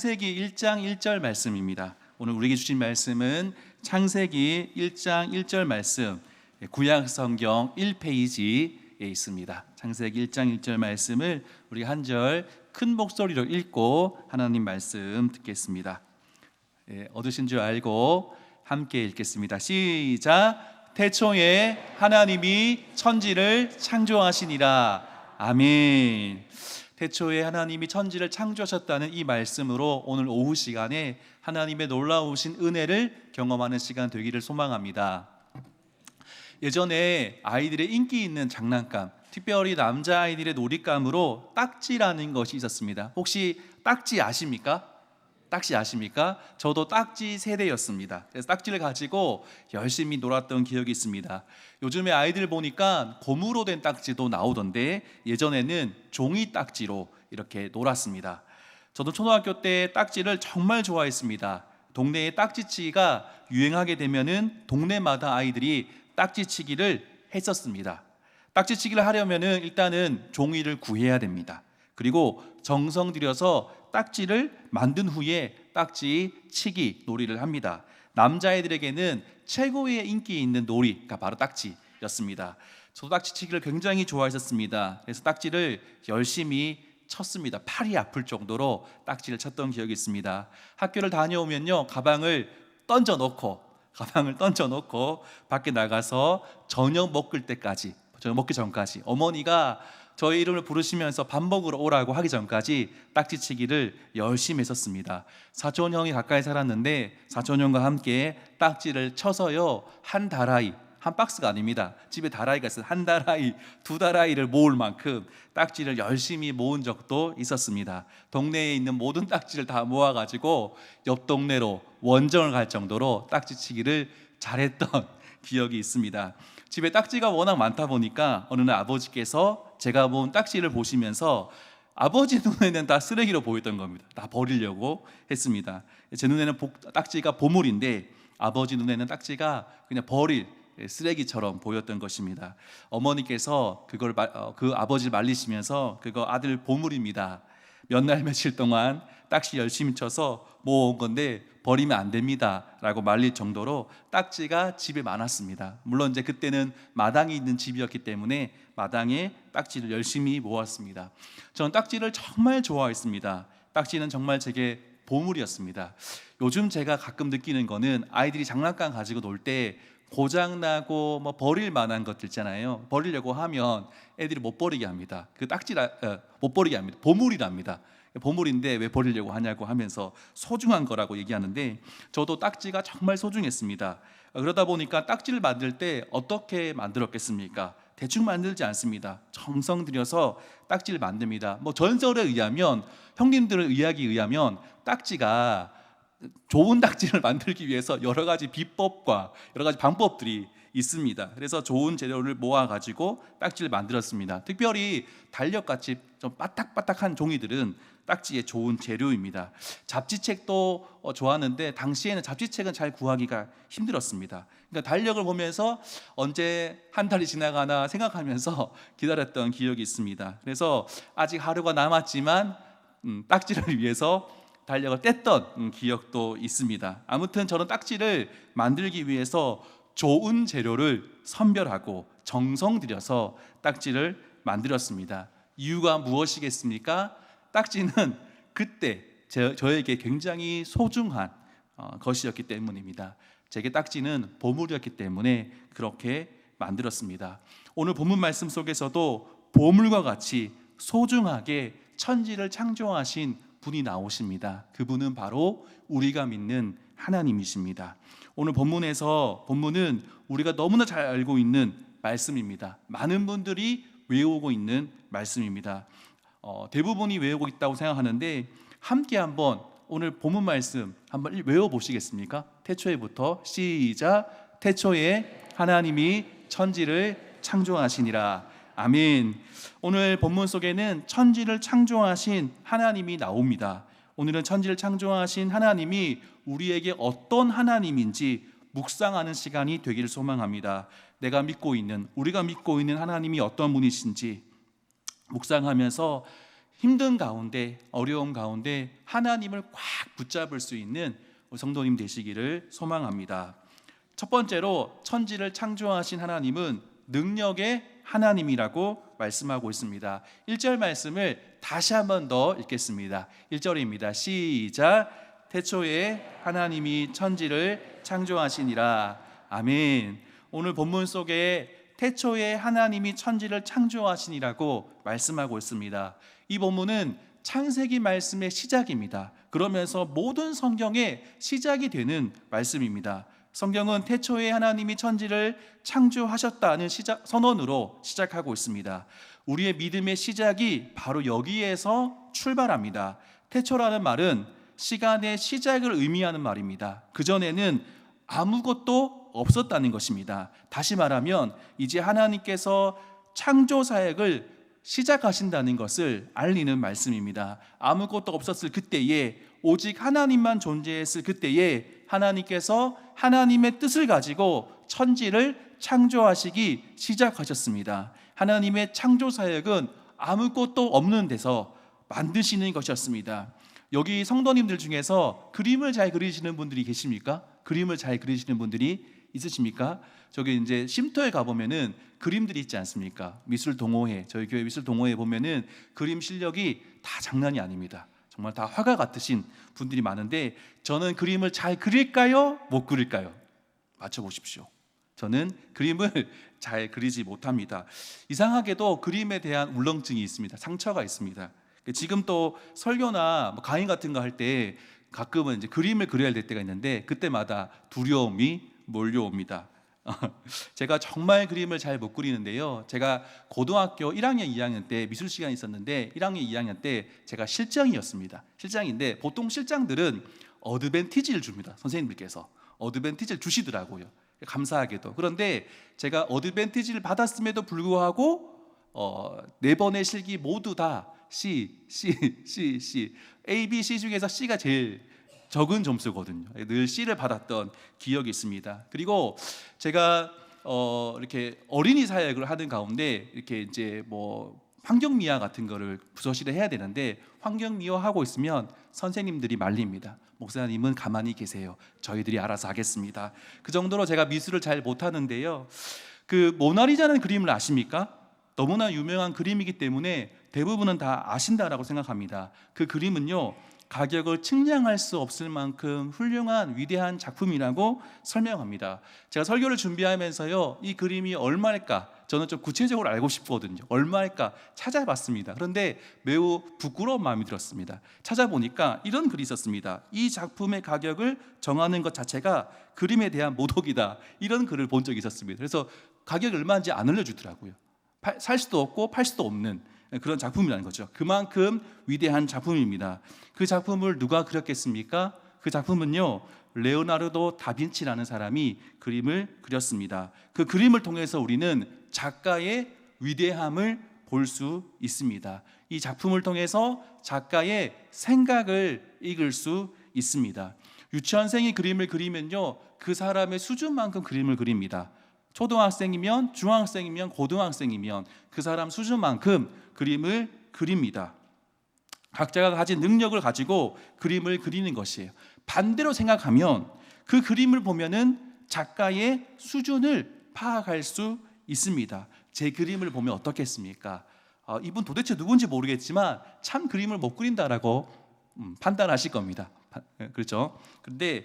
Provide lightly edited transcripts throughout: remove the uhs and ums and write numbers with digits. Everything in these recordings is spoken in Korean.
창세기 1장 1절 말씀입니다. 오늘 우리에게 주신 말씀은 창세기 1장 1절 말씀, 구약 성경 1페이지에 있습니다. 창세기 1장 1절 말씀을 우리 한 절 큰 목소리로 읽고 하나님 말씀 듣겠습니다. 얻으신 줄 알고 함께 읽겠습니다. 시작. 태초에 하나님이 천지를 창조하시니라. 아멘. 태초에 하나님이 천지를 창조하셨다는 이 말씀으로 오늘 오후 시간에 하나님의 놀라우신 은혜를 경험하는 시간 되기를 소망합니다. 예전에 아이들의 인기 있는 장난감, 특별히 남자아이들의 놀잇감으로 딱지라는 것이 있었습니다. 혹시 딱지 아십니까? 딱지 아십니까? 저도 딱지 세대였습니다. 그래서 딱지를 가지고 열심히 놀았던 기억이 있습니다. 요즘에 아이들 보니까 고무로 된 딱지도 나오던데 예전에는 종이 딱지로 이렇게 놀았습니다. 저도 초등학교 때 딱지를 정말 좋아했습니다. 동네에 딱지치기가 유행하게 되면은 동네마다 아이들이 딱지치기를 했었습니다. 딱지치기를 하려면은 일단은 종이를 구해야 됩니다. 그리고 정성 들여서 딱지를 만든 후에 딱지치기 놀이를 합니다. 남자애들에게는 최고의 인기 있는 놀이가 바로 딱지였습니다. 저도 딱지치기를 굉장히 좋아했었습니다. 그래서 딱지를 열심히 쳤습니다. 팔이 아플 정도로 딱지를 쳤던 기억이 있습니다. 학교를 다녀오면요, 가방을 던져놓고 밖에 나가서 저녁 먹을 때까지, 저녁 먹기 전까지 어머니가 저의 이름을 부르시면서 밥 먹으러 오라고 하기 전까지 딱지치기를 열심히 했었습니다. 사촌 형이 가까이 살았는데 사촌 형과 함께 딱지를 쳐서요, 한 다라이, 한 박스가 아닙니다. 집에 다라이가 있어요. 한 다라이, 두 다라이를 모을 만큼 딱지를 열심히 모은 적도 있었습니다. 동네에 있는 모든 딱지를 다 모아가지고 옆 동네로 원정을 갈 정도로 딱지치기를 잘했던 기억이 있습니다. 집에 딱지가 워낙 많다 보니까 어느 날 아버지께서 제가 모은 딱지를 보시면서 아버지 눈에는 다 쓰레기로 보였던 겁니다. 다 버리려고 했습니다. 제 눈에는 딱지가 보물인데 아버지 눈에는 딱지가 그냥 버릴 쓰레기처럼 보였던 것입니다. 어머니께서 그 아버지를 말리시면서 그거 아들 보물입니다. 몇 날 며칠 동안 딱지 열심히 쳐서 모은 건데 버리면 안 됩니다 라고 말릴 정도로 딱지가 집에 많았습니다. 물론 이제 그때는 마당이 있는 집이었기 때문에 마당에 딱지를 열심히 모았습니다. 저는 딱지를 정말 좋아했습니다. 딱지는 정말 제게 보물이었습니다. 요즘 제가 가끔 느끼는 거는 아이들이 장난감 가지고 놀 때 고장나고 뭐 버릴 만한 것들 있잖아요. 버리려고 하면 애들이 못 버리게 합니다. 그 딱지라 못 버리게 합니다. 보물이랍니다. 보물인데 왜 버리려고 하냐고 하면서 소중한 거라고 얘기하는데 저도 딱지가 정말 소중했습니다. 그러다 보니까 딱지를 만들 때 어떻게 만들었겠습니까? 대충 만들지 않습니다. 정성 들여서 딱지를 만듭니다. 뭐 전설에 의하면, 형님들의 이야기에 의하면 딱지가 좋은 딱지를 만들기 위해서 여러 가지 비법과 여러 가지 방법들이 있습니다. 그래서 좋은 재료를 모아가지고 딱지를 만들었습니다. 특별히 달력같이 좀 바닥바닥한 종이들은 딱지의 좋은 재료입니다. 잡지책도 좋았는데 당시에는 잡지책은 잘 구하기가 힘들었습니다. 그러니까 달력을 보면서 언제 한 달이 지나가나 생각하면서 기다렸던 기억이 있습니다. 그래서 아직 하루가 남았지만 딱지를 위해서 달력을 뗐던 기억도 있습니다. 아무튼 저는 딱지를 만들기 위해서 좋은 재료를 선별하고 정성 들여서 딱지를 만들었습니다. 이유가 무엇이겠습니까? 딱지는 그때 저에게 굉장히 소중한 것이었기 때문입니다. 제게 딱지는 보물이었기 때문에 그렇게 만들었습니다. 오늘 본문 말씀 속에서도 보물과 같이 소중하게 천지를 창조하신 분이 나오십니다. 그분은 바로 우리가 믿는 하나님이십니다. 오늘 본문은 우리가 너무나 잘 알고 있는 말씀입니다. 많은 분들이 외우고 있는 말씀입니다. 대부분이 외우고 있다고 생각하는데 함께 한번 오늘 본문 말씀 한번 외워보시겠습니까? 태초에부터 시작. 태초에 하나님이 천지를 창조하시니라. 아멘. 오늘 본문 속에는 천지를 창조하신 하나님이 나옵니다. 오늘은 천지를 창조하신 하나님이 우리에게 어떤 하나님인지 묵상하는 시간이 되기를 소망합니다. 우리가 믿고 있는 하나님이 어떤 분이신지 묵상하면서 힘든 가운데, 어려움 가운데 하나님을 꽉 붙잡을 수 있는 성도님 되시기를 소망합니다. 첫 번째로 천지를 창조하신 하나님은 능력의 하나님이라고 말씀하고 있습니다. 1절 말씀을 다시 한번 더 읽겠습니다. 1절입니다. 시작. 태초에 하나님이 천지를 창조하시니라. 아멘. 오늘 본문 속에 태초에 하나님이 천지를 창조하시니라고 말씀하고 있습니다. 이 본문은 창세기 말씀의 시작입니다. 그러면서 모든 성경의 시작이 되는 말씀입니다. 성경은 태초에 하나님이 천지를 창조하셨다는 선언으로 시작하고 있습니다. 우리의 믿음의 시작이 바로 여기에서 출발합니다. 태초라는 말은 시간의 시작을 의미하는 말입니다. 그전에는 아무것도 없었다는 것입니다. 다시 말하면 이제 하나님께서 창조 사역을 시작하신다는 것을 알리는 말씀입니다. 아무것도 없었을 그때에, 오직 하나님만 존재했을 그때에 하나님께서 하나님의 뜻을 가지고 천지를 창조하시기 시작하셨습니다. 하나님의 창조 사역은 아무것도 없는 데서 만드시는 것이었습니다. 여기 성도님들 중에서 그림을 잘 그리시는 분들이 계십니까? 그림을 잘 그리시는 분들이 있으십니까? 저기 이제 쉼터에 가보면은 그림들이 있지 않습니까? 미술 동호회, 저희 교회 미술 동호회 보면은 그림 실력이 다 장난이 아닙니다. 정말 다 화가 같으신 분들이 많은데, 저는 그림을 잘 그릴까요? 못 그릴까요? 맞춰보십시오. 저는 그림을 잘 그리지 못합니다. 이상하게도 그림에 대한 울렁증이 있습니다. 상처가 있습니다. 지금 또 설교나 강의 같은 거 할 때 가끔은 이제 그림을 그려야 될 때가 있는데, 그때마다 두려움이 몰려옵니다. 제가 정말 그림을 잘 못 그리는데요, 제가 고등학교 1학년, 2학년 때 미술 시간이 있었는데 1학년, 2학년 때 제가 실장이었습니다. 실장인데 보통 실장들은 어드밴티지를 줍니다. 선생님들께서 어드밴티지를 주시더라고요. 감사하게도. 그런데 제가 어드밴티지를 받았음에도 불구하고 4번의 실기 모두 다 C, A, B, C 중에서 C가 제일 적은 점수거든요. 늘 C를 받았던 기억이 있습니다. 그리고 제가 이렇게 어린이 사역을 하는 가운데 이렇게 이제 뭐 환경미화 같은 거를 부서실에 해야 되는데, 환경미화 하고 있으면 선생님들이 말립니다. 목사님은 가만히 계세요. 저희들이 알아서 하겠습니다. 그 정도로 제가 미술을 잘 못하는데요, 그 모나리자는 그림을 아십니까? 너무나 유명한 그림이기 때문에 대부분은 다 아신다라고 생각합니다. 그 그림은요, 가격을 측량할 수 없을 만큼 훌륭한 위대한 작품이라고 설명합니다. 제가 설교를 준비하면서요, 이 그림이 얼마일까 저는 좀 구체적으로 알고 싶거든요. 얼마일까 찾아봤습니다. 그런데 매우 부끄러운 마음이 들었습니다. 찾아보니까 이런 글이 있었습니다. 이 작품의 가격을 정하는 것 자체가 그림에 대한 모독이다, 이런 글을 본 적이 있었습니다. 그래서 가격이 얼마인지 안 알려주더라고요. 살 수도 없고 팔 수도 없는 그런 작품이라는 거죠. 그만큼 위대한 작품입니다. 그 작품을 누가 그렸겠습니까? 그 작품은요, 레오나르도 다빈치라는 사람이 그림을 그렸습니다. 그 그림을 통해서 우리는 작가의 위대함을 볼 수 있습니다. 이 작품을 통해서 작가의 생각을 읽을 수 있습니다. 유치원생이 그림을 그리면요, 그 사람의 수준만큼 그림을 그립니다. 초등학생이면, 중학생이면, 고등학생이면 그 사람 수준만큼 그림을 그립니다. 각자가 가진 능력을 가지고 그림을 그리는 것이에요. 반대로 생각하면 그 그림을 보면은 작가의 수준을 파악할 수 있습니다. 제 그림을 보면 어떻겠습니까? 이분 도대체 누군지 모르겠지만 참 그림을 못 그린다라고 판단하실 겁니다. 그렇죠? 그런데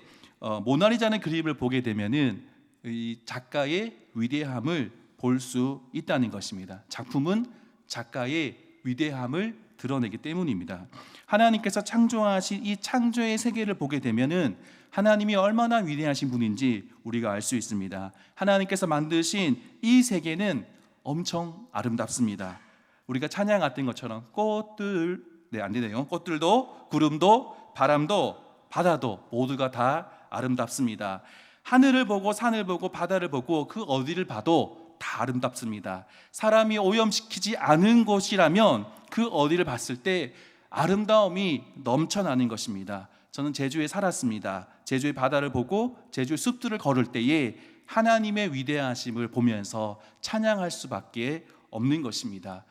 모나리자는 그림을 보게 되면은 이 작가의 위대함을 볼 수 있다는 것입니다. 작품은 작가의 위대함을 드러내기 때문입니다. 하나님께서 창조하신 이 창조의 세계를 보게 되면은 하나님이 얼마나 위대하신 분인지 우리가 알 수 있습니다. 하나님께서 만드신 이 세계는 엄청 아름답습니다. 우리가 찬양했던 것처럼 안 되네요. 꽃들도, 구름도, 바람도, 바다도 모두가 다 아름답습니다. 하늘을 보고 산을 보고 바다를 보고 그 어디를 봐도 다 아름답습니다. 사람이 오염시키지 않은 곳이라면 그 어디를 봤을 때 아름다움이 넘쳐나는 것입니다. 저는 제주에 살았습니다. 제주의 바다를 보고 제주의 숲들을 걸을 때에 하나님의 위대하심을 보면서 찬양할 수밖에 없는 것입니다.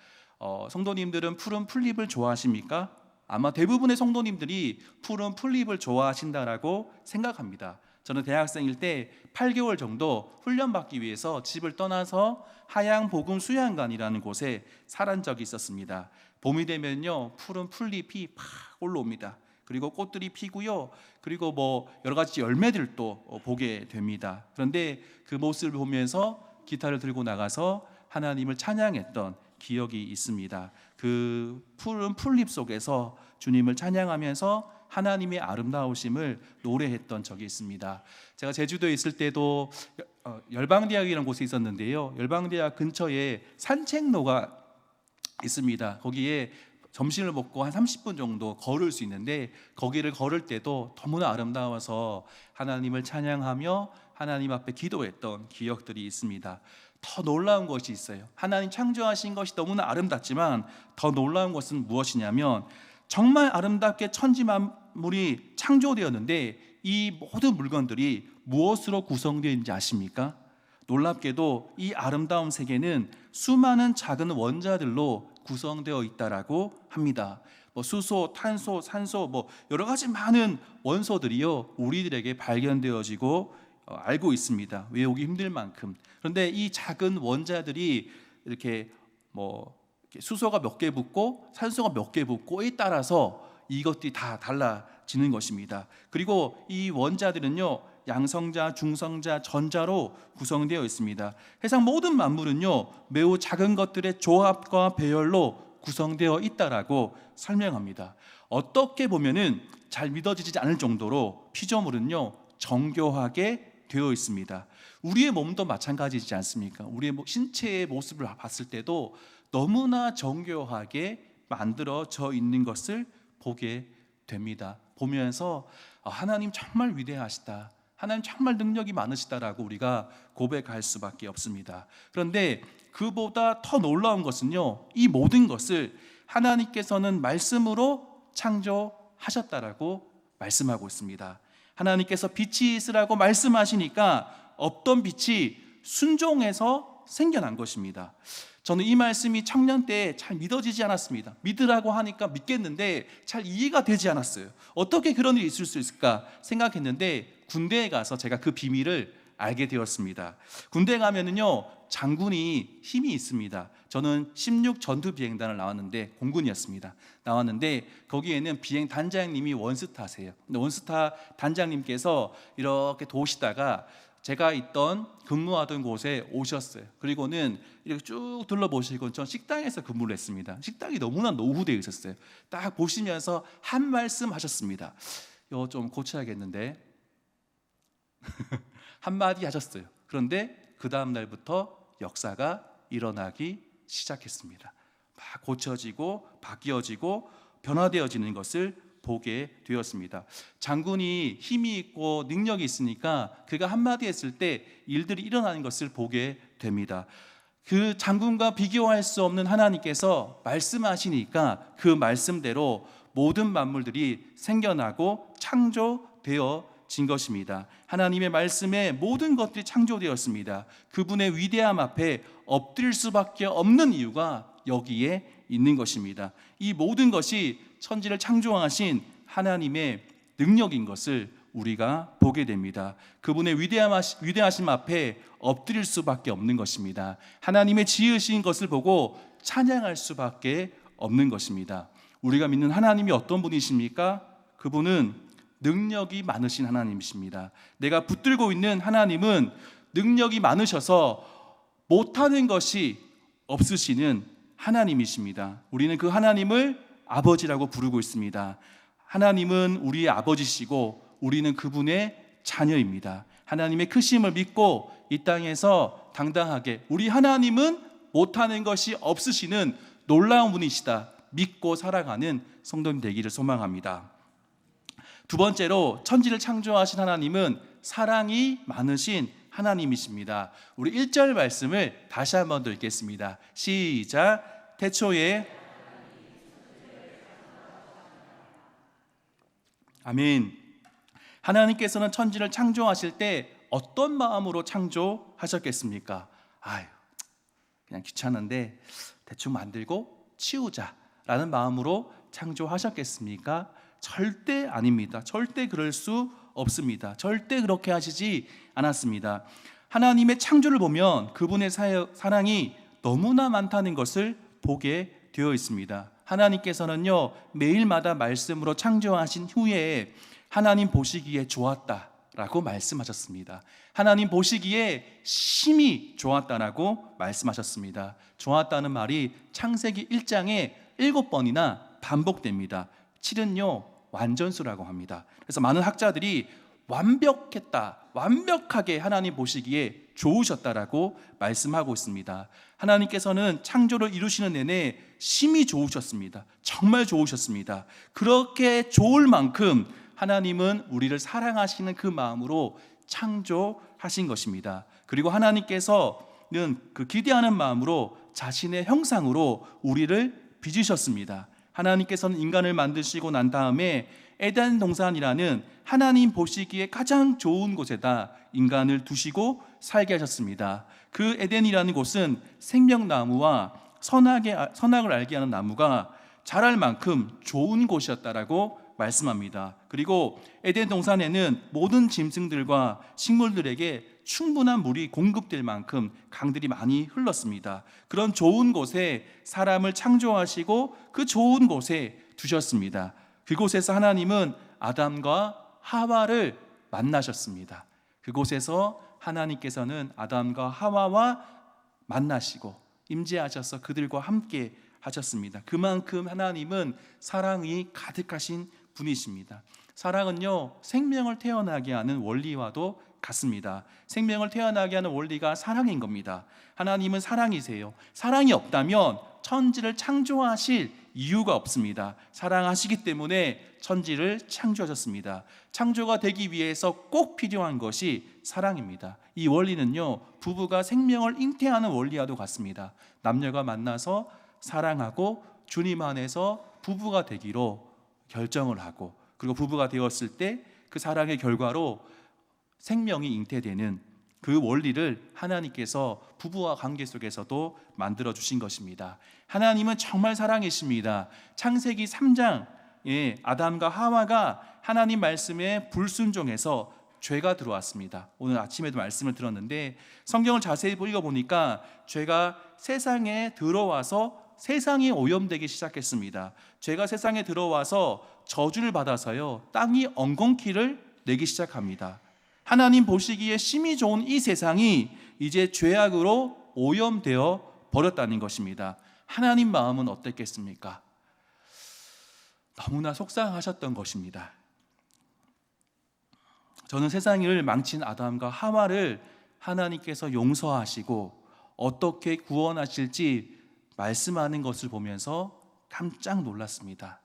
성도님들은 푸른 풀잎을 좋아하십니까? 아마 대부분의 성도님들이 푸른 풀잎을 좋아하신다라고 생각합니다. 저는 대학생일 때 8개월 정도 훈련받기 위해서 집을 떠나서 하양복음 수양관이라는 곳에 살한 적이 있었습니다. 봄이 되면요, 푸른 풀잎이 팍 올라옵니다. 그리고 꽃들이 피고요, 그리고 뭐 여러 가지 열매들도 보게 됩니다. 그런데 그 모습을 보면서 기타를 들고 나가서 하나님을 찬양했던 기억이 있습니다. 그 푸른 풀잎 속에서 주님을 찬양하면서 하나님의 아름다우심을 노래했던 적이 있습니다. 제가 제주도에 있을 때도 열방대학이라는 곳에 있었는데요, 열방대학 근처에 산책로가 있습니다. 거기에 점심을 먹고 한 30분 정도 걸을 수 있는데, 거기를 걸을 때도 너무나 아름다워서 하나님을 찬양하며 하나님 앞에 기도했던 기억들이 있습니다. 더 놀라운 것이 있어요. 하나님 창조하신 것이 너무나 아름답지만 더 놀라운 것은 무엇이냐면, 정말 아름답게 천지 만물이 창조되었는데 이 모든 물건들이 무엇으로 구성되어 있는지 아십니까? 놀랍게도 이 아름다운 세계는 수많은 작은 원자들로 구성되어 있다라고 합니다. 수소, 탄소, 산소, 여러 가지 많은 원소들이요, 우리들에게 발견되어지고 알고 있습니다. 외우기 힘들 만큼. 그런데 이 작은 원자들이 이렇게 수소가 몇 개 붙고 산소가 몇 개 붙고에 따라서 이것들이 다 달라지는 것입니다. 그리고 이 원자들은요, 양성자, 중성자, 전자로 구성되어 있습니다. 세상 모든 만물은요, 매우 작은 것들의 조합과 배열로 구성되어 있다라고 설명합니다. 어떻게 보면은 잘 믿어지지 않을 정도로 피조물은요, 정교하게 되어 있습니다. 우리의 몸도 마찬가지지 않습니까? 우리의 신체의 모습을 봤을 때도 너무나 정교하게 만들어져 있는 것을 보게 됩니다. 보면서 하나님 정말 위대하시다, 하나님 정말 능력이 많으시다라고 우리가 고백할 수밖에 없습니다. 그런데 그보다 더 놀라운 것은요, 이 모든 것을 하나님께서는 말씀으로 창조하셨다라고 말씀하고 있습니다. 하나님께서 빛이 있으라고 말씀하시니까 없던 빛이 순종해서 생겨난 것입니다. 저는 이 말씀이 청년 때 잘 믿어지지 않았습니다. 믿으라고 하니까 믿겠는데 잘 이해가 되지 않았어요. 어떻게 그런 일이 있을 수 있을까 생각했는데, 군대에 가서 제가 그 비밀을 알게 되었습니다. 군대 가면은요, 장군이 힘이 있습니다. 저는 16 전투 비행단을 나왔는데, 공군이었습니다. 나왔는데 거기에는 비행 단장님이 원스타세요. 근데 원스타 단장님께서 이렇게 도시다가 제가 있던 근무하던 곳에 오셨어요. 그리고는 이렇게 쭉 둘러보시고, 전 식당에서 근무를 했습니다. 식당이 너무나 노후되어 있었어요. 딱 보시면서 한 말씀 하셨습니다. 이거 좀 고쳐야겠는데 한마디 하셨어요. 그런데 그 다음 날부터 역사가 일어나기 시작했습니다. 막 고쳐지고 바뀌어지고 변화되어지는 것을 보게 되었습니다. 장군이 힘이 있고 능력이 있으니까 그가 한마디 했을 때 일들이 일어나는 것을 보게 됩니다. 그 장군과 비교할 수 없는 하나님께서 말씀하시니까 그 말씀대로 모든 만물들이 생겨나고 창조되어진 것입니다. 하나님의 말씀에 모든 것들이 창조되었습니다. 그분의 위대함 앞에 엎드릴 수밖에 없는 이유가 여기에 있는 것입니다. 이 모든 것이 천지를 창조하신 하나님의 능력인 것을 우리가 보게 됩니다. 그분의 위대하심 앞에 엎드릴 수밖에 없는 것입니다. 하나님의 지으신 것을 보고 찬양할 수밖에 없는 것입니다. 우리가 믿는 하나님이 어떤 분이십니까? 그분은 능력이 많으신 하나님이십니다. 내가 붙들고 있는 하나님은 능력이 많으셔서 못하는 것이 없으시는 하나님이십니다. 우리는 그 하나님을 아버지라고 부르고 있습니다. 하나님은 우리의 아버지시고 우리는 그분의 자녀입니다. 하나님의 크심을 믿고 이 땅에서 당당하게 우리 하나님은 못하는 것이 없으시는 놀라운 분이시다 믿고 살아가는 성도님 되기를 소망합니다. 두 번째로, 천지를 창조하신 하나님은 사랑이 많으신 하나님이십니다. 우리 1절 말씀을 다시 한번 더 읽겠습니다. 시작. 태초에 아멘. 하나님께서는 천지를 창조하실 때 어떤 마음으로 창조하셨겠습니까? 그냥 귀찮은데 대충 만들고 치우자라는 마음으로 창조하셨겠습니까? 절대 아닙니다. 절대 그럴 수 없습니다. 절대 그렇게 하시지 않았습니다. 하나님의 창조를 보면 그분의 사랑이 너무나 많다는 것을 보게 되어 있습니다. 하나님께서는요, 매일마다 말씀으로 창조하신 후에 하나님 보시기에 좋았다라고 말씀하셨습니다. 하나님 보시기에 심히 좋았다라고 말씀하셨습니다. 좋았다는 말이 창세기 1장에 7번이나 반복됩니다. 7은요 완전수라고 합니다. 그래서 많은 학자들이 완벽했다, 완벽하게 하나님 보시기에 좋으셨다라고 말씀하고 있습니다. 하나님께서는 창조를 이루시는 내내 심히 좋으셨습니다. 정말 좋으셨습니다. 그렇게 좋을 만큼 하나님은 우리를 사랑하시는 그 마음으로 창조하신 것입니다. 그리고 하나님께서는 그 기대하는 마음으로 자신의 형상으로 우리를 빚으셨습니다. 하나님께서는 인간을 만드시고 난 다음에 에덴 동산이라는 하나님 보시기에 가장 좋은 곳에다 인간을 두시고 살게 하셨습니다. 그 에덴이라는 곳은 생명나무와 선악을 알게 하는 나무가 자랄 만큼 좋은 곳이었다라고 말씀합니다. 그리고 에덴 동산에는 모든 짐승들과 식물들에게 충분한 물이 공급될 만큼 강들이 많이 흘렀습니다. 그런 좋은 곳에 사람을 창조하시고 그 좋은 곳에 두셨습니다. 그곳에서 하나님은 아담과 하와를 만나셨습니다. 그곳에서 하나님께서는 아담과 하와와 만나시고 임재하셔서 그들과 함께 하셨습니다. 그만큼 하나님은 사랑이 가득하신 분이십니다. 사랑은요, 생명을 태어나게 하는 원리와도 같습니다. 생명을 태어나게 하는 원리가 사랑인 겁니다. 하나님은 사랑이세요. 사랑이 없다면 천지를 창조하실 이유가 없습니다. 사랑하시기 때문에 천지를 창조하셨습니다. 창조가 되기 위해서 꼭 필요한 것이 사랑입니다. 이 원리는요, 부부가 생명을 잉태하는 원리와도 같습니다. 남녀가 만나서 사랑하고 주님 안에서 부부가 되기로 결정을 하고, 그리고 부부가 되었을 때 그 사랑의 결과로 생명이 잉태되는 그 원리를 하나님께서 부부와 관계 속에서도 만들어 주신 것입니다. 하나님은 정말 사랑이십니다. 창세기 3장에 아담과 하와가 하나님 말씀에 불순종해서 죄가 들어왔습니다. 오늘 아침에도 말씀을 들었는데 성경을 자세히 읽어보니까 죄가 세상에 들어와서 세상이 오염되기 시작했습니다. 죄가 세상에 들어와서 저주를 받아서요, 땅이 엉겅퀴를 내기 시작합니다. 하나님 보시기에 심히 좋은 이 세상이 이제 죄악으로 오염되어 버렸다는 것입니다. 하나님 마음은 어땠겠습니까? 너무나 속상하셨던 것입니다. 저는 세상을 망친 아담과 하와를 하나님께서 용서하시고 어떻게 구원하실지 말씀하는 것을 보면서 깜짝 놀랐습니다.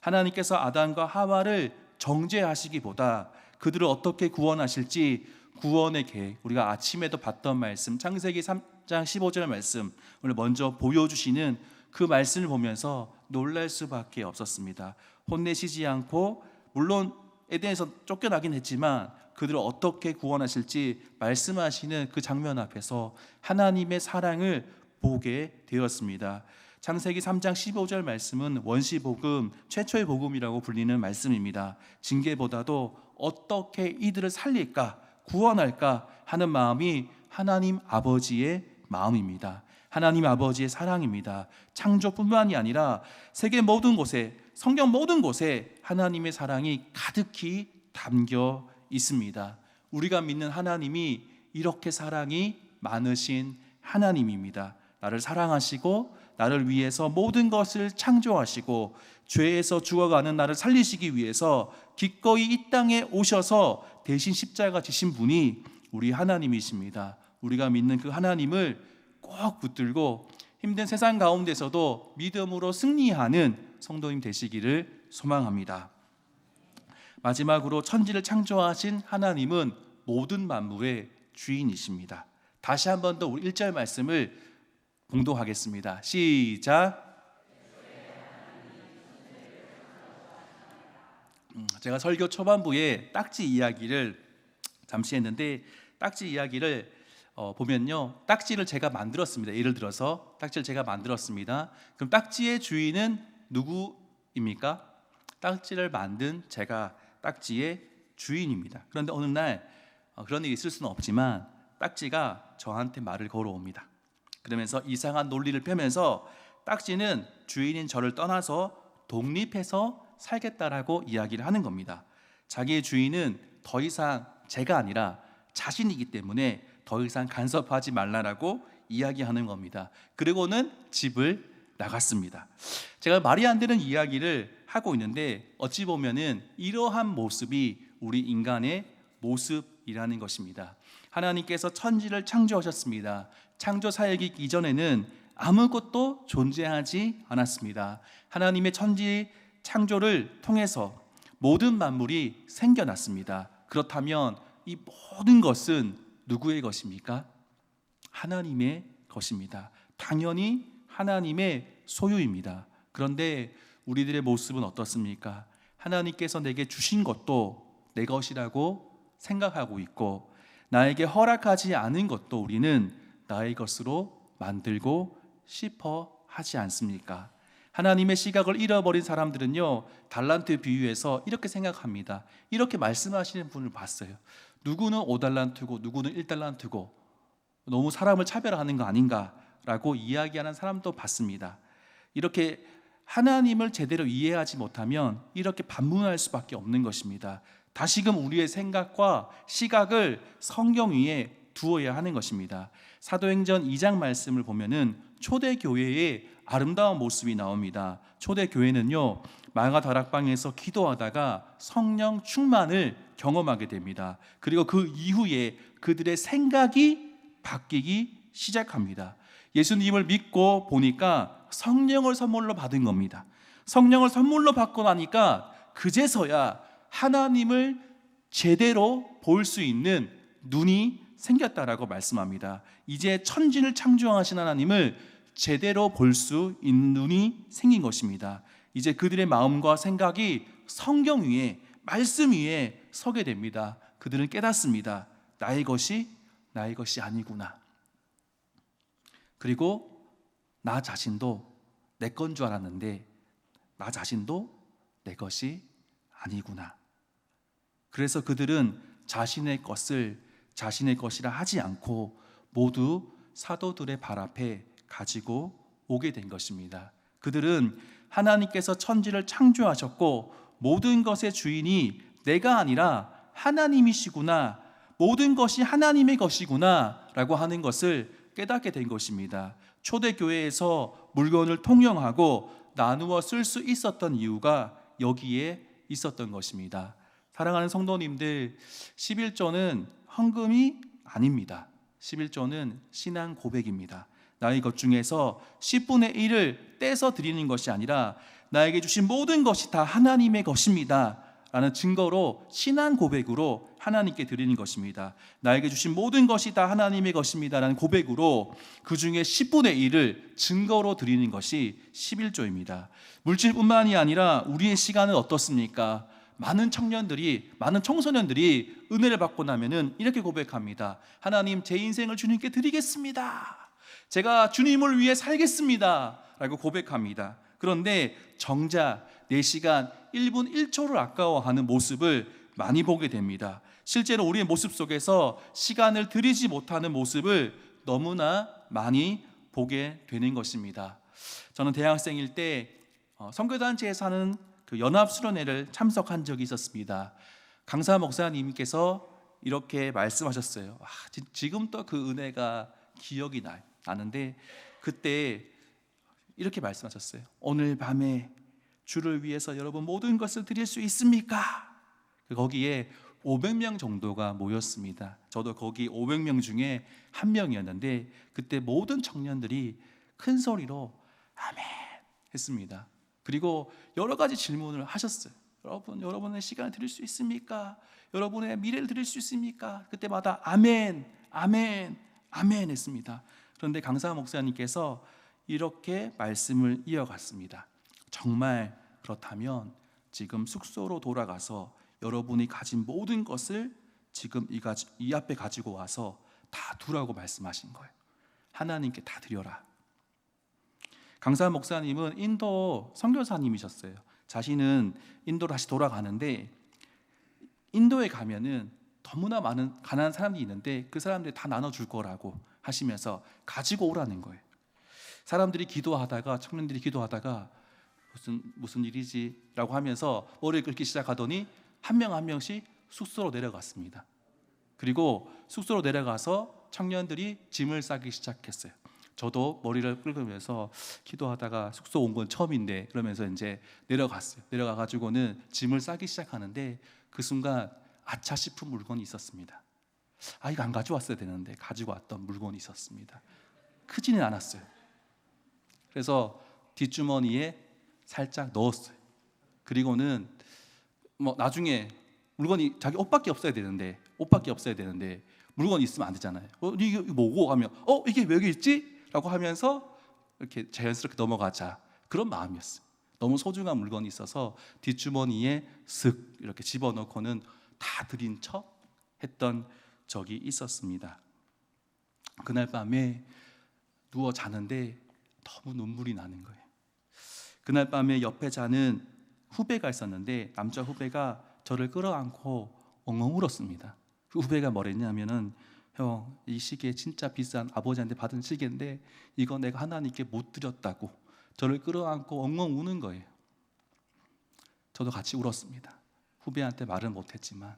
하나님께서 아담과 하와를 정죄하시기보다 그들을 어떻게 구원하실지 구원의 계획, 우리가 아침에도 봤던 말씀, 창세기 3장 15절 말씀 오늘 먼저 보여주시는 그 말씀을 보면서 놀랄 수밖에 없었습니다. 혼내시지 않고 물론 에덴에서 쫓겨나긴 했지만 그들을 어떻게 구원하실지 말씀하시는 그 장면 앞에서 하나님의 사랑을 보게 되었습니다. 창세기 3장 15절 말씀은 원시복음, 최초의 복음이라고 불리는 말씀입니다. 징계보다도 어떻게 이들을 살릴까, 구원할까 하는 마음이 하나님 아버지의 마음입니다. 하나님 아버지의 사랑입니다. 창조뿐만이 아니라 세계 모든 곳에, 성경 모든 곳에 하나님의 사랑이 가득히 담겨 있습니다. 우리가 믿는 하나님이 이렇게 사랑이 많으신 하나님입니다. 나를 사랑하시고 나를 위해서 모든 것을 창조하시고 죄에서 죽어가는 나를 살리시기 위해서 기꺼이 이 땅에 오셔서 대신 십자가 지신 분이 우리 하나님이십니다. 우리가 믿는 그 하나님을 꼭 붙들고 힘든 세상 가운데서도 믿음으로 승리하는 성도님 되시기를 소망합니다. 마지막으로 천지를 창조하신 하나님은 모든 만물의 주인이십니다. 다시 한 번 더 우리 1절 말씀을 공독하겠습니다. 시작. 제가 설교 초반부에 딱지 이야기를 잠시 했는데 딱지 이야기를 보면요, 딱지를 제가 만들었습니다. 예를 들어서 딱지를 제가 만들었습니다. 그럼 딱지의 주인은 누구입니까? 딱지를 만든 제가 딱지의 주인입니다. 그런데 어느 날 그런 일이 있을 수는 없지만 딱지가 저한테 말을 걸어옵니다. 그러면서 이상한 논리를 펴면서 딱지는 주인인 저를 떠나서 독립해서 살겠다라고 이야기를 하는 겁니다. 자기의 주인은 더 이상 제가 아니라 자신이기 때문에 더 이상 간섭하지 말라라고 이야기하는 겁니다. 그리고는 집을 나갔습니다. 제가 말이 안 되는 이야기를 하고 있는데 어찌 보면은 이러한 모습이 우리 인간의 모습이라는 것입니다. 하나님께서 천지를 창조하셨습니다. 창조 사역이 이전에는 아무것도 존재하지 않았습니다. 하나님의 천지 창조를 통해서 모든 만물이 생겨났습니다. 그렇다면 이 모든 것은 누구의 것입니까? 하나님의 것입니다. 당연히 하나님의 소유입니다. 그런데 우리들의 모습은 어떻습니까? 하나님께서 내게 주신 것도 내 것이라고 생각하고 있고, 나에게 허락하지 않은 것도 우리는 나의 것으로 만들고 싶어 하지 않습니까? 하나님의 시각을 잃어버린 사람들은요, 달란트 비유에서 이렇게 생각합니다. 이렇게 말씀하시는 분을 봤어요. 누구는 5달란트고 누구는 1달란트고 너무 사람을 차별하는 거 아닌가라고 이야기하는 사람도 봤습니다. 이렇게 하나님을 제대로 이해하지 못하면 이렇게 반문할 수밖에 없는 것입니다. 다시금 우리의 생각과 시각을 성경 위에 두어야 하는 것입니다. 사도행전 2장 말씀을 보면은 초대교회의 아름다운 모습이 나옵니다. 초대교회는요, 마가 다락방에서 기도하다가 성령 충만을 경험하게 됩니다. 그리고 그 이후에 그들의 생각이 바뀌기 시작합니다. 예수님을 믿고 보니까 성령을 선물로 받은 겁니다. 성령을 선물로 받고 나니까 그제서야 하나님을 제대로 볼 수 있는 눈이 생겼다라고 말씀합니다. 이제 천지를 창조하신 하나님을 제대로 볼 수 있는 눈이 생긴 것입니다. 이제 그들의 마음과 생각이 성경 위에, 말씀 위에 서게 됩니다. 그들은 깨닫습니다. 나의 것이 아니구나. 그리고 나 자신도 내 건 줄 알았는데 나 자신도 내 것이 아니구나. 그래서 그들은 자신의 것을 자신의 것이라 하지 않고 모두 사도들의 발 앞에 가지고 오게 된 것입니다. 그들은 하나님께서 천지를 창조하셨고 모든 것의 주인이 내가 아니라 하나님이시구나, 모든 것이 하나님의 것이구나 라고 하는 것을 깨닫게 된 것입니다. 초대교회에서 물건을 통용하고 나누어 쓸 수 있었던 이유가 여기에 있었던 것입니다. 사랑하는 성도님들, 11조는 헌금이 아닙니다. 11조는 신앙 고백입니다. 나의 것 중에서 10분의 1을 떼서 드리는 것이 아니라 나에게 주신 모든 것이 다 하나님의 것입니다 라는 증거로, 신앙 고백으로 하나님께 드리는 것입니다. 나에게 주신 모든 것이 다 하나님의 것입니다 라는 고백으로 그 중에 10분의 1을 증거로 드리는 것이 11조입니다. 물질뿐만이 아니라 우리의 시간은 어떻습니까? 많은 청년들이, 많은 청소년들이 은혜를 받고 나면은 이렇게 고백합니다. 하나님, 제 인생을 주님께 드리겠습니다. 제가 주님을 위해 살겠습니다 라고 고백합니다. 그런데 정작 내 시간 1분 1초를 아까워하는 모습을 많이 보게 됩니다. 실제로 우리의 모습 속에서 시간을 들이지 못하는 모습을 너무나 많이 보게 되는 것입니다. 저는 대학생일 때 선교단체에서 하는 그 연합수련회를 참석한 적이 있었습니다. 강사 목사님께서 이렇게 말씀하셨어요. 지금 또 그 은혜가 기억이 나는데 그때 이렇게 말씀하셨어요. 오늘 밤에 주를 위해서 여러분 모든 것을 드릴 수 있습니까? 거기에 500명 정도가 모였습니다. 저도 거기 500명 중에 한 명이었는데 그때 모든 청년들이 큰 소리로 아멘 했습니다. 그리고 여러 가지 질문을 하셨어요. 여러분의 시간을 드릴 수 있습니까? 여러분의 미래를 드릴 수 있습니까? 그때마다 아멘, 아멘, 아멘 했습니다. 그런데 강사 목사님께서 이렇게 말씀을 이어갔습니다. 정말 그렇다면 지금 숙소로 돌아가서 여러분이 가진 모든 것을 지금 이 앞에 가지고 와서 다 두라고 말씀하신 거예요. 하나님께 다 드려라. 강산 목사님은 인도 선교사님이셨어요. 자신은 인도로 다시 돌아가는데 인도에 가면은 너무나 많은 가난한 사람들이 있는데 그 사람들이 다 나눠줄 거라고 하시면서 가지고 오라는 거예요. 사람들이 기도하다가, 청년들이 기도하다가 무슨 일이지? 라고 하면서 머리를 긁기 시작하더니 한 명 한 명씩 숙소로 내려갔습니다. 그리고 숙소로 내려가서 청년들이 짐을 싸기 시작했어요. 저도 머리를 긁으면서 기도하다가 숙소 온 건 처음인데 그러면서 이제 내려갔어요. 내려가가지고는 짐을 싸기 시작하는데 그 순간 아차 싶은 물건이 있었습니다. 이거 안 가져왔어야 되는데 가지고 왔던 물건이 있었습니다. 크지는 않았어요. 그래서 뒷주머니에 살짝 넣었어요. 그리고는 나중에 물건이 자기 옷밖에 없어야 되는데 물건이 있으면 안 되잖아요. 이게 뭐고 하면 이게 왜 여기 있지? 라고 하면서 이렇게 자연스럽게 넘어가자, 그런 마음이었어요. 너무 소중한 물건이 있어서 뒷주머니에 슥 이렇게 집어넣고는 다 드린 척 했던 적이 있었습니다. 그날 밤에 누워 자는데 너무 눈물이 나는 거예요. 그날 밤에 옆에 자는 후배가 있었는데 남자 후배가 저를 끌어안고 엉엉 울었습니다. 그 후배가 뭐랬냐면은, 형, 이 시계 진짜 비싼 아버지한테 받은 시계인데 이거 내가 하나님께 못 드렸다고 저를 끌어안고 엉엉 우는 거예요. 저도 같이 울었습니다. 후배한테 말은 못했지만.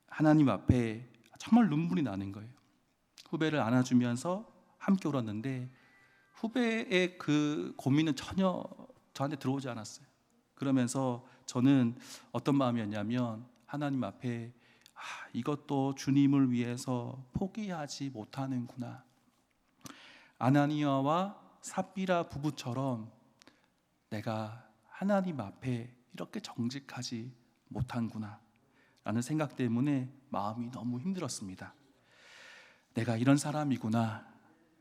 하나님 앞에 정말 눈물이 나는 거예요. 후배를 안아주면서 함께 울었는데 후배의 그 고민은 전혀 저한테 들어오지 않았어요. 그러면서 저는 어떤 마음이었냐면, 하나님 앞에 이것도 주님을 위해서 포기하지 못하는구나. 아나니아와 삽비라 부부처럼 내가 하나님 앞에 이렇게 정직하지 못한구나 라는 생각 때문에 마음이 너무 힘들었습니다. 내가 이런 사람이구나,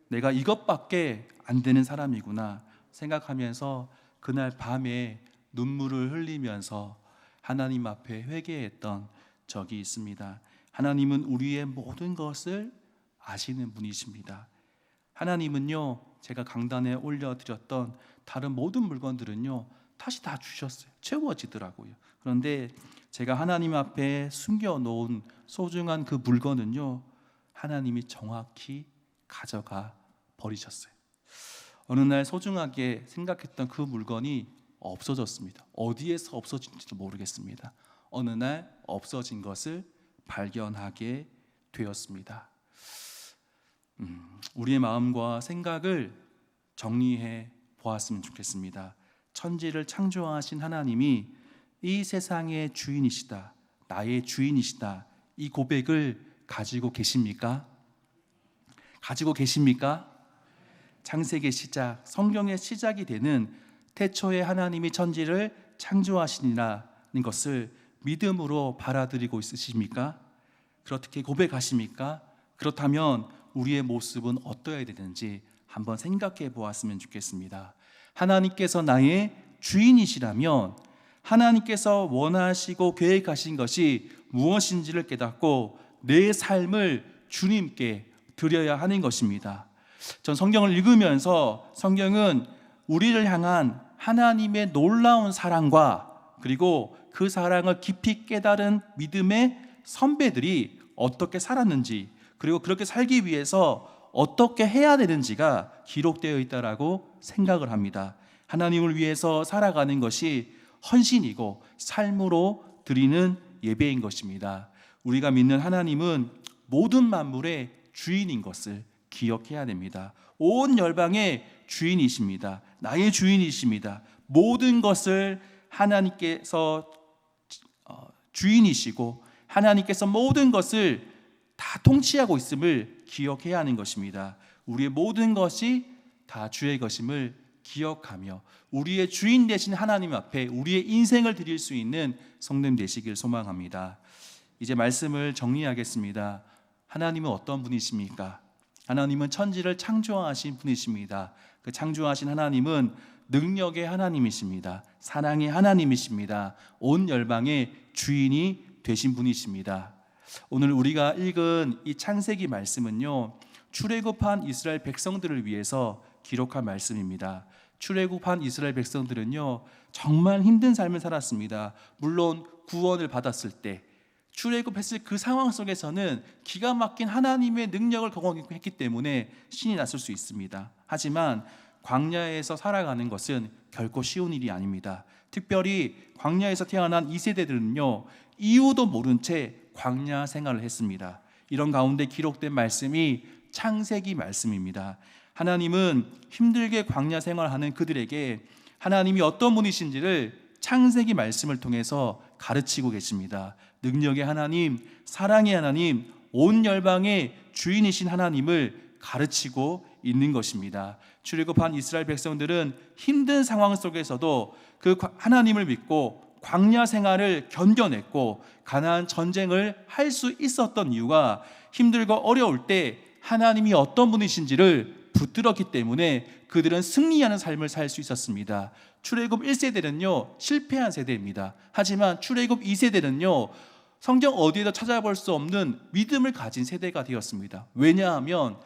내가 이것밖에 안 되는 사람이구나 생각하면서 그날 밤에 눈물을 흘리면서 하나님 앞에 회개했던 적이 있습니다. 하나님은 우리의 모든 것을 아시는 분이십니다. 하나님은요, 제가 강단에 올려드렸던 다른 모든 물건들은요 다시 다 주셨어요. 채워지더라고요. 그런데 제가 하나님 앞에 숨겨놓은 소중한 그 물건은요 하나님이 정확히 가져가 버리셨어요. 어느 날 소중하게 생각했던 그 물건이 없어졌습니다. 어디에서 없어진지도 모르겠습니다. 어느 날 없어진 것을 발견하게 되었습니다. 우리의 마음과 생각을 정리해 보았으면 좋겠습니다. 천지를 창조하신 하나님이 이 세상의 주인이시다, 나의 주인이시다, 이 고백을 가지고 계십니까? 가지고 계십니까? 창세기의 시작, 성경의 시작이 되는 태초에 하나님이 천지를 창조하시니라는 것을 믿음으로 받아들이고 있으십니까? 그렇게 고백하십니까? 그렇다면 우리의 모습은 어떠해야 되는지 한번 생각해 보았으면 좋겠습니다. 하나님께서 나의 주인이시라면 하나님께서 원하시고 계획하신 것이 무엇인지를 깨닫고 내 삶을 주님께 드려야 하는 것입니다. 전 성경을 읽으면서 성경은 우리를 향한 하나님의 놀라운 사랑과 그리고 그 사랑을 깊이 깨달은 믿음의 선배들이 어떻게 살았는지, 그리고 그렇게 살기 위해서 어떻게 해야 되는지가 기록되어 있다라고 생각을 합니다. 하나님을 위해서 살아가는 것이 헌신이고 삶으로 드리는 예배인 것입니다. 우리가 믿는 하나님은 모든 만물의 주인인 것을 기억해야 됩니다. 온 열방의 주인이십니다. 나의 주인이십니다. 모든 것을 하나님께서 주인이시고 하나님께서 모든 것을 다 통치하고 있음을 기억해야 하는 것입니다. 우리의 모든 것이 다 주의 것임을 기억하며 우리의 주인 되신 하나님 앞에 우리의 인생을 드릴 수 있는 성도님 되시길 소망합니다. 이제 말씀을 정리하겠습니다. 하나님은 어떤 분이십니까? 하나님은 천지를 창조하신 분이십니다. 그 창조하신 하나님은 능력의 하나님이십니다. 사랑의 하나님이십니다. 온 열방의 주인이 되신 분이십니다. 오늘 우리가 읽은 이 창세기 말씀은요, 출애굽한 이스라엘 백성들을 위해서 기록한 말씀입니다. 출애굽한 이스라엘 백성들은요, 정말 힘든 삶을 살았습니다. 물론 구원을 받았을 때, 출애굽했을 그 상황 속에서는 기가 막힌 하나님의 능력을 경험했기 때문에 신이 났을 수 있습니다. 하지만 광야에서 살아가는 것은 결코 쉬운 일이 아닙니다. 특별히 광야에서 태어난 2세대들은요, 이유도 모른 채 광야 생활을 했습니다. 이런 가운데 기록된 말씀이 창세기 말씀입니다. 하나님은 힘들게 광야 생활하는 그들에게 하나님이 어떤 분이신지를 창세기 말씀을 통해서 가르치고 계십니다. 능력의 하나님, 사랑의 하나님, 온 열방의 주인이신 하나님을 가르치고 있는 것입니다. 출애굽한 이스라엘 백성들은 힘든 상황 속에서도 그 하나님을 믿고 광야 생활을 견뎌냈고 가나안 전쟁을 할 수 있었던 이유가 힘들고 어려울 때 하나님이 어떤 분이신지를 붙들었기 때문에 그들은 승리하는 삶을 살 수 있었습니다. 출애굽 1세대는요 실패한 세대입니다. 하지만 출애굽 2세대는요 성경 어디에도 찾아볼 수 없는 믿음을 가진 세대가 되었습니다. 왜냐하면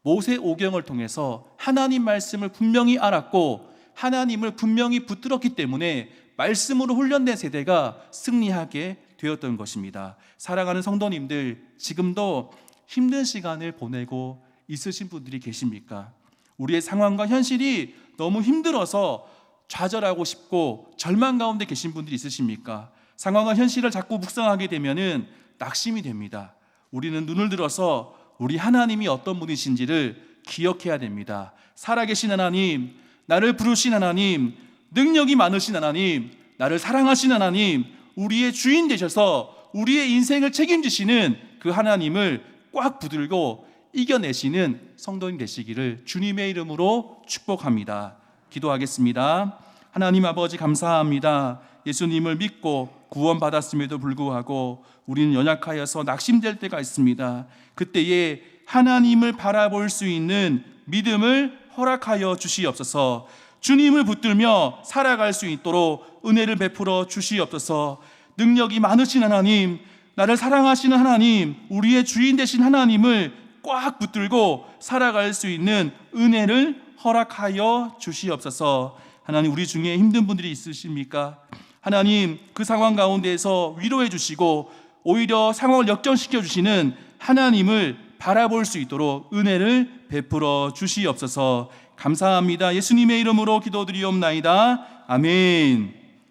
모세 오경을 통해서 하나님 말씀을 분명히 알았고 하나님을 분명히 붙들었기 때문에 말씀으로 훈련된 세대가 승리하게 되었던 것입니다. 사랑하는 성도님들, 지금도 힘든 시간을 보내고 있으신 분들이 계십니까? 우리의 상황과 현실이 너무 힘들어서 좌절하고 싶고 절망 가운데 계신 분들이 있으십니까? 상황과 현실을 자꾸 묵상하게 되면은 낙심이 됩니다. 우리는 눈을 들어서 우리 하나님이 어떤 분이신지를 기억해야 됩니다. 살아계신 하나님, 나를 부르신 하나님, 능력이 많으신 하나님, 나를 사랑하신 하나님, 우리의 주인 되셔서 우리의 인생을 책임지시는 그 하나님을 꽉 붙들고 이겨내시는 성도님 되시기를 주님의 이름으로 축복합니다. 기도하겠습니다. 하나님 아버지 감사합니다. 예수님을 믿고 구원받았음에도 불구하고 우리는 연약하여서 낙심될 때가 있습니다. 그때에 하나님을 바라볼 수 있는 믿음을 허락하여 주시옵소서. 주님을 붙들며 살아갈 수 있도록 은혜를 베풀어 주시옵소서. 능력이 많으신 하나님, 나를 사랑하시는 하나님, 우리의 주인 되신 하나님을 꽉 붙들고 살아갈 수 있는 은혜를 허락하여 주시옵소서. 하나님, 우리 중에 힘든 분들이 있으십니까? 하나님, 그 상황 가운데에서 위로해 주시고 오히려 상황을 역전시켜 주시는 하나님을 바라볼 수 있도록 은혜를 베풀어 주시옵소서. 감사합니다. 예수님의 이름으로 기도드리옵나이다. 아멘.